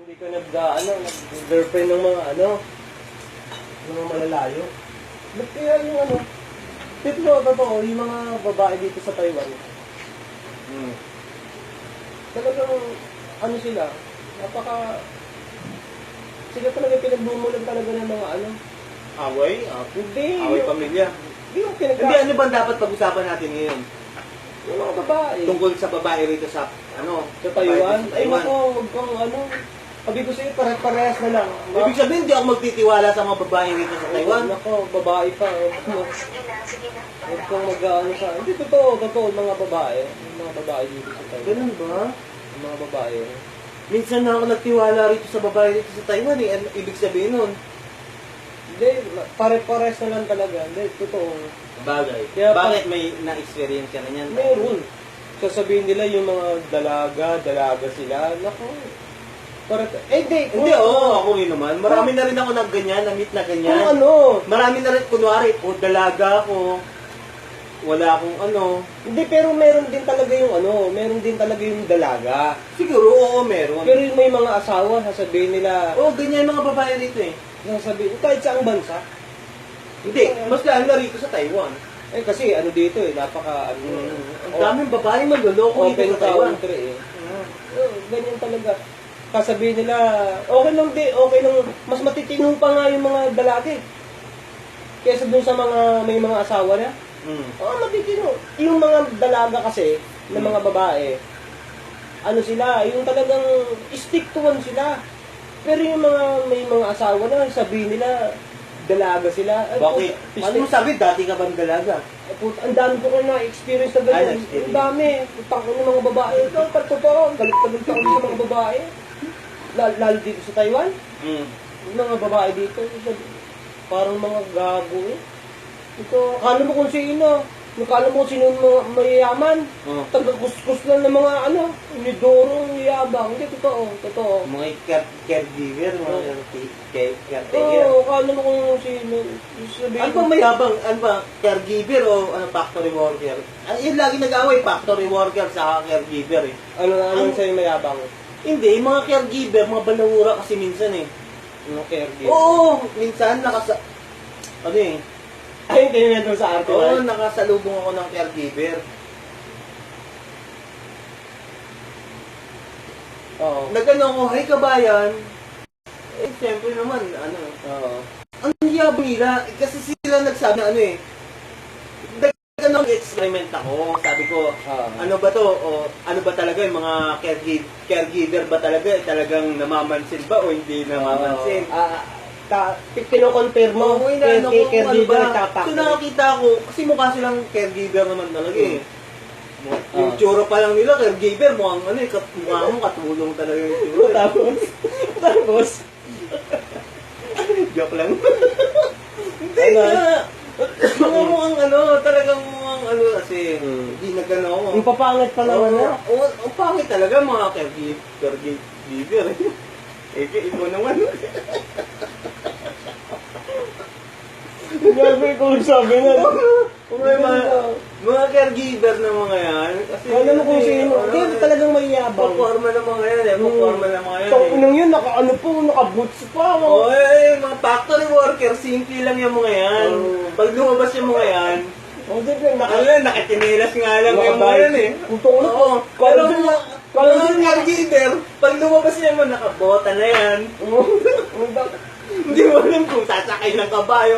Hindi ka nag-girlfriend ng mga ng mga malalayo. Ba't kaya yung totoo, yung mga babae dito sa Taiwan. Talagang, sila, sila talaga pinagbumulan talaga ng mga Away? Hindi. Away pamilya? Hindi yung Hindi, ano ba dapat pag-usapan natin ngayon? Yung mga babae. Tungkol sa babae rito sa, Sa Taiwan? Ay, nako, huwag kang sabi ko sa'yo, parehas na lang. Ibig sabihin, hindi ako magtitiwala sa mga babae rito sa Taiwan. Nako, babae pa. Huwag kang sa... Hindi, totoo, mga babae. Mga babae dito sa Taiwan. Ganun ba? Mga babae. Minsan na ako nagtiwala rito sa babae rito sa Taiwan eh. Ano ibig sabihin nun? Hindi, pare-pares na lang talaga. Hindi, totoo. Bagay. Kaya bakit may na-experience ka na yan? Meron. Sasabihin nila yung mga dalaga sila. Nako. Hindi, ako rin naman. Marami na rin ako na ganyan, na-meet na ganyan. Marami na rin, kunwari, dalaga ako. Wala akong Hindi, pero meron din talaga yung dalaga. Siguro, oo, meron. Pero yung may mga asawa, sasabihin nila, ganyan mga babae rito eh. sasabihin, kahit saang bansa. Hindi, mas lalo na rito sa Taiwan. Kasi dito napaka, ang daming babae manloloko open dito sa Taiwan. country ganyan talaga. Kasabihin nila, okay lang, mas matitino pa nga yung mga dalaki. Kesa dun sa may mga asawa na. Matitino. Yung mga dalaga kasi, ng mga babae, sila, yung talagang stick to one sila. Pero yung may mga asawa na, sabihin nila, dalaga sila. Bakit? Ano mo sabi, dati ka bang dalaga? Ang dami ko na-experience na ganyan. Ang dami. Utang ko ng mga babae. Ito, totoo. Galit ako sa mga babae. Lalo dito sa Taiwan. Yung mga babae dito, parang mga gago eh. Ito, akala mo kung sino. Akala mo kung sino mga mayayaman. Taga-kuskus lang ng mga inidorong, yabang. Hindi, totoo. Mga caregiver, mga caretaker. Akala mo kung sino. Ano ba mayabang? Ano ba? Caregiver o factory worker? Yun lagi nag-away, factory worker sa caregiver eh. Ano sa'yo mayabang? Hindi, mga caregiver, mga balawura kasi minsan eh. Mga caregiver? Oo, minsan Ay, hindi na doon sa arte. Oo, nakasalubong ako ng caregiver. Oo. Nagano ako, hey kabayan. Siyempre naman, ang yabang nila, kasi sila nagsabi na experiment ako. Sabi ko, ano ba to? O ano ba talaga yung mga caregiver ba talaga? Talagang namamansin ba o hindi namamansin? Pino-confirm mo, caregiver nagtapak. So nakakita ko, kasi mukha silang caregiver naman talaga eh. Yung tsura pa lang nila, caregiver, mukha mo katulong talaga yung tsura. Tapos, joke lang. Hindi nga. Mukhang talagang mukhang kasi hindi na gano'n ako. Yung papangit pa naman na. Ang pangit talaga mga caregiver. Ikaw naman. Grabe kung sabi na. Mga caregiver na mga yan. Kasi alam mo kung sino. Hindi talagang mayabang. Paporma na mga yan eh. Paporma na mga yan So, nung yun, naka-boots pa. Mga factory worker, simple lang yung mga yan. Pag lumabas yung mga yan, nakatinilas nga lang yung mga yan eh. Oo. Pero mga caregiver, pag lumabas yung mga nakabota na yan, hindi mo alam kung sasakay ng kabayo.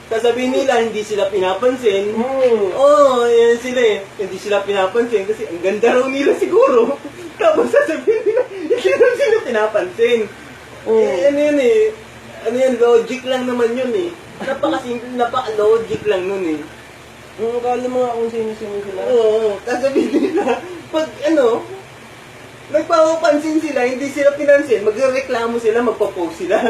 Sasabihin nila, hindi sila pinapansin. Yan sila eh. Hindi sila pinapansin kasi ang ganda raw nila siguro. Tapos sasabihin nila, hindi raw sila pinapansin. Logic lang naman yun eh. Napaka-simple, napaka-logic lang nun eh. Kala mo nga kung sino-sino sila. Sasabihin nila, pag nagpapapansin sila, hindi sila pinansin, magreklamo sila, magpo-post sila.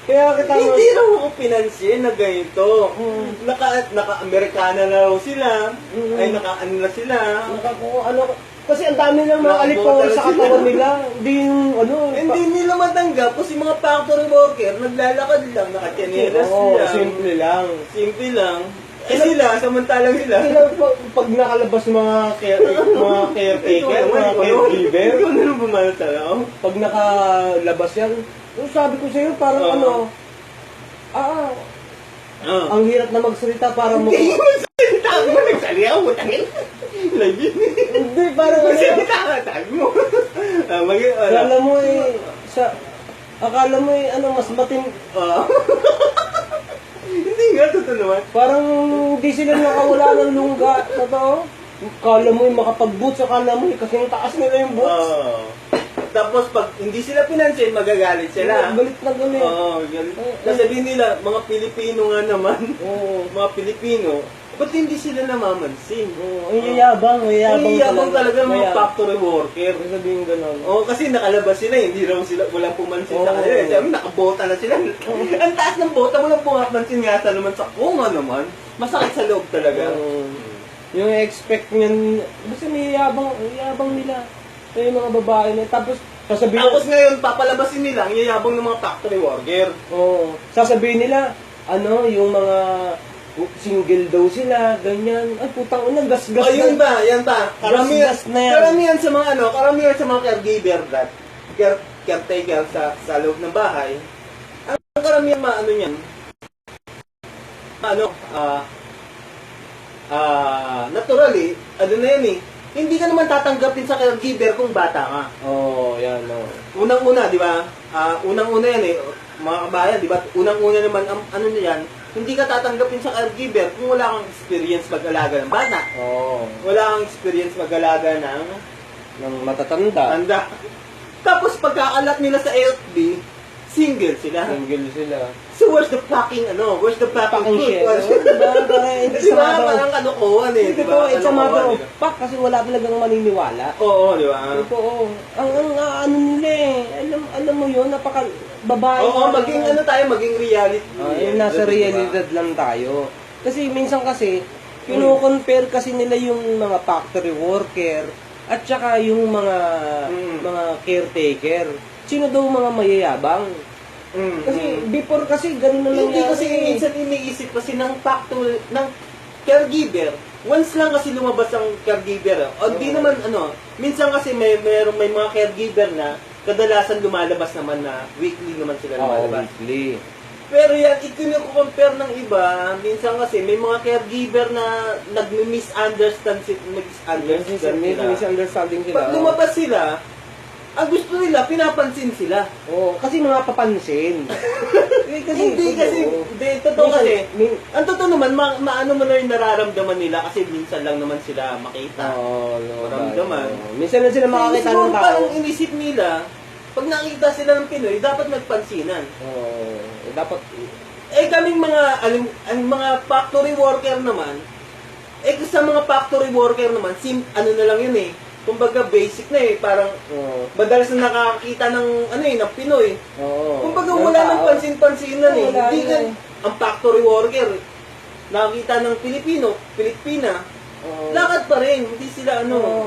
Kaya hindi raw ako pinansin na ganito. Naka-Amerikana na raw sila. Ay, naka-ano na sila. Kasi ang dami ng mga alipore sa katawan nila. Hindi nila matanggap kasi mga factory worker, naglalakad lang, nakatinelas sila. Simple lang. Simple lang. sila, samantalang sila. Sila, pag nakalabas mga caretaker, mga caregiver, Ikaw na lang bumano talaga. pag nakalabas yan, sabi ko sa'yo, parang ano, ang hirap na magsalita para mo. Tawag mo, nagsali ako, tangin. Lagi. Hindi, parang ano. Magsalita ka, tawag mo. Akala mo ano, mas matin. Hindi nga, totoo naman. Parang hindi sila nakawala ng lungga. Totoo. Akala mo yung makapag-boots, akala mo yung kasing taas nila yung boots. Tapos pag hindi sila pinansin, magagalit sila. Galit na galit. Galit. Sasabihin nila, mga Pilipino nga naman. Mga Pilipino, ba't hindi sila namamansin? Ang yayabang talaga mga factory worker. Sabihin gano'n. Kasi nakalabas sila, hindi raw sila, walang pumansin sa kanila. Sabi, nakabota na sila. Ang taas ng bota, walang pumapansin nga sa naman sa nga naman. Masakit sa loob talaga. Yung expect niyan, basta may yabang nila. Yung mga babae na, tapos ngayon, papalabasin nila ang yayabang ng mga factory worker. Sasabihin nila, yung mga single daw sila, ganyan. Ay, putang ina, gas-gas Yan ba? Karamihan sa mga karamihan sa mga caregiver caretaker sa loob ng bahay. Ang karamihan niyan. Naturally, na yan eh. Hindi ka naman tatanggapin sa caregiver kung bata ka. Yan. Unang-una, di ba? Unang-una yan eh. Mga kabayan, di ba? Unang-una naman, yan, hindi ka tatanggapin sa caregiver kung wala kang experience mag-alaga ng bata. Wala kang experience mag-alaga ng matatanda. Tapos pagkakalat nila sa FB, single sila. So where's the fucking shit? Di ba? Parang kalokohan eh. Di ba? It's a matter of fact kasi wala talagang maniniwala. Oo, di ba? Totoo. Ang nila eh. Alam mo yun, babae. Maging reality. Nasa realidad lang tayo. Kasi minsan kino-compare kasi nila yung mga factory worker at saka yung mga caretaker. Sino daw mga mayayabang? Kasi before kasi ganun na lang. Hindi kasi minsan iniisip kasi ng caregiver. Once lang kasi lumabas ang caregiver. Di naman minsan kasi may mga caregiver na kadalasan lumalabas naman na weekly naman sila lumalabas. Weekly. Pero yan, i-compare ng iba, minsan kasi may mga caregiver na nag-misunderstanding sila. Pag lumabas sila, ang gusto nila, pinapansin sila. Kasi mga papansin. Totoo kasi, ang totoo naman, maano mo na yung nararamdaman nila kasi minsan lang naman sila makita. Maramdaman. Minsan lang sila makakita ng tao. Parang inisip nila, pag nakita sila ng Pinoy, dapat magpansinan. Dapat. Kaming mga factory worker naman, sa mga factory worker naman, na lang yun eh. Kumbaga basic na eh, parang madalas na nakakita ng ng Pinoy. Kumbaga wala nang pansin-pansinan eh. Hindi ang factory worker nakakita ng Pilipina, lakad pa rin. Hindi sila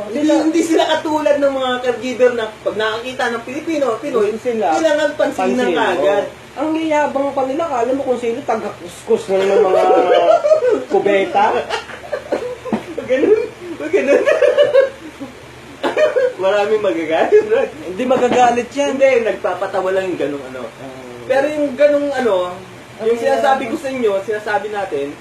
hindi sila katulad ng mga caregiver na pag nakakita ng Pinoy, kailangan pansinan kaagad. Ang yayabang pa nila, kala mo kung sino taga-kuskus ng mga kubeta. Ganun. Maraming magagalit, Brad. Hindi magagalit yan. Hindi, nagpapatawa lang yung ganung Pero yung ganung yung sinasabi ko sa inyo, sinasabi natin,